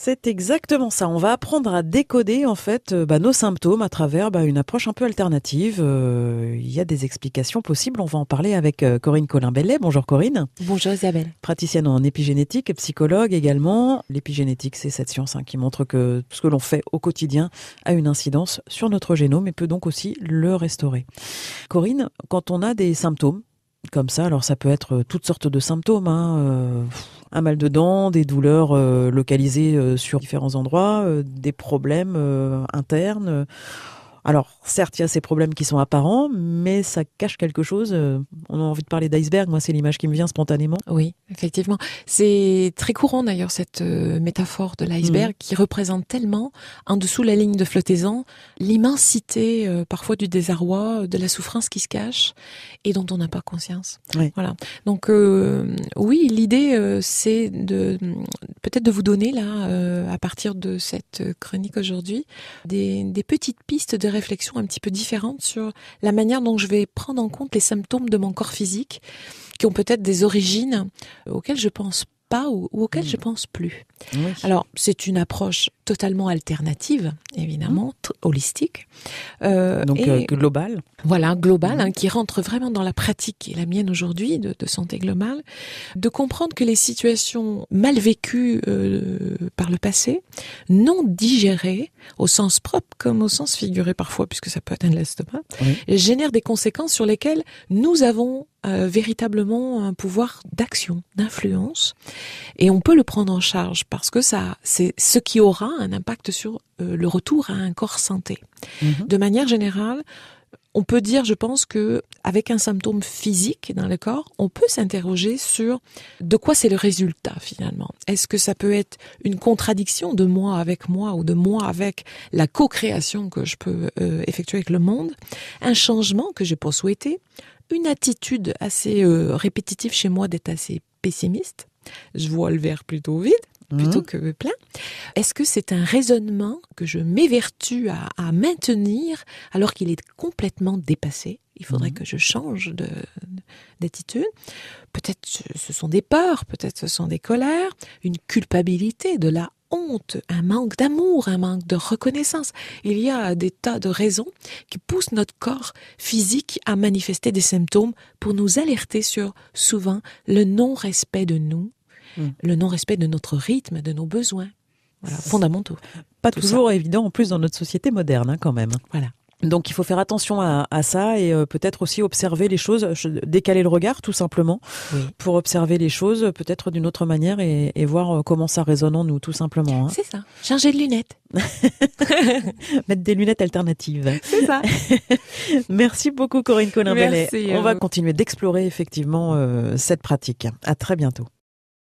C'est exactement ça. On va apprendre à décoder en fait nos symptômes à travers une approche un peu alternative. Il y a des explications possibles. On va en parler avec Corinne Colin-Bellet. Bonjour Corinne. Bonjour Isabelle. Praticienne en épigénétique et psychologue également. L'épigénétique, c'est cette science qui montre que ce que l'on fait au quotidien a une incidence sur notre génome et peut donc aussi le restaurer. Corinne, quand on a des symptômes comme ça, alors ça peut être toutes sortes de symptômes, un mal de dents, des douleurs localisées sur différents endroits, des problèmes internes. Alors, certes, il y a ces problèmes qui sont apparents, mais ça cache quelque chose. On a envie de parler d'iceberg. Moi, c'est l'image qui me vient spontanément. Oui, effectivement. C'est très courant d'ailleurs, cette métaphore de l'iceberg qui représente tellement, en dessous de la ligne de flottaison, l'immensité parfois du désarroi, de la souffrance qui se cache et dont on n'a pas conscience. Oui. Voilà. Donc, oui, l'idée, c'est peut-être de vous donner, là, à partir de cette chronique aujourd'hui, des petites pistes de réflexion un petit peu différente sur la manière dont je vais prendre en compte les symptômes de mon corps physique qui ont peut-être des origines auxquelles je pense pas ou auxquelles je pense plus. Oui. Alors, c'est une approche totalement alternative, évidemment, holistique. Donc, globale. Voilà, globale, qui rentre vraiment dans la pratique qui est la mienne aujourd'hui de santé globale, de comprendre que les situations mal vécues par le passé, non digérées, au sens propre comme au sens figuré parfois, puisque ça peut atteindre l'estomac, génèrent des conséquences sur lesquelles nous avons véritablement un pouvoir d'action, d'influence, et on peut le prendre en charge parce que ça, c'est ce qui aura un impact sur le retour à un corps santé. De manière générale, on peut dire, je pense, que avec un symptôme physique dans le corps, on peut s'interroger sur de quoi c'est le résultat finalement. Est-ce que ça peut être une contradiction de moi avec moi ou de moi avec la co-création que je peux effectuer avec le monde, un changement que j'ai pas souhaité, une attitude assez répétitive chez moi d'être assez pessimiste. Je vois le verre plutôt vide plutôt que plein. Est-ce que c'est un raisonnement que je m'évertue à maintenir alors qu'il est complètement dépassé? Il faudrait que je change d'attitude. Peut-être ce sont des peurs, peut-être ce sont des colères, une culpabilité, de la honte, un manque d'amour, un manque de reconnaissance. Il y a des tas de raisons qui poussent notre corps physique à manifester des symptômes pour nous alerter sur, souvent, le non-respect de nous, le non-respect de notre rythme, de nos besoins. Voilà, fondamentaux. Pas toujours évident en plus dans notre société moderne quand même. Voilà. Donc il faut faire attention à ça et peut-être aussi observer les choses, décaler le regard tout simplement pour observer les choses peut-être d'une autre manière et voir comment ça résonne en nous tout simplement. C'est ça, changer de lunettes. Mettre des lunettes alternatives. C'est ça. Merci beaucoup Corinne Colin-Bellet. Merci. On va continuer d'explorer effectivement cette pratique. À très bientôt.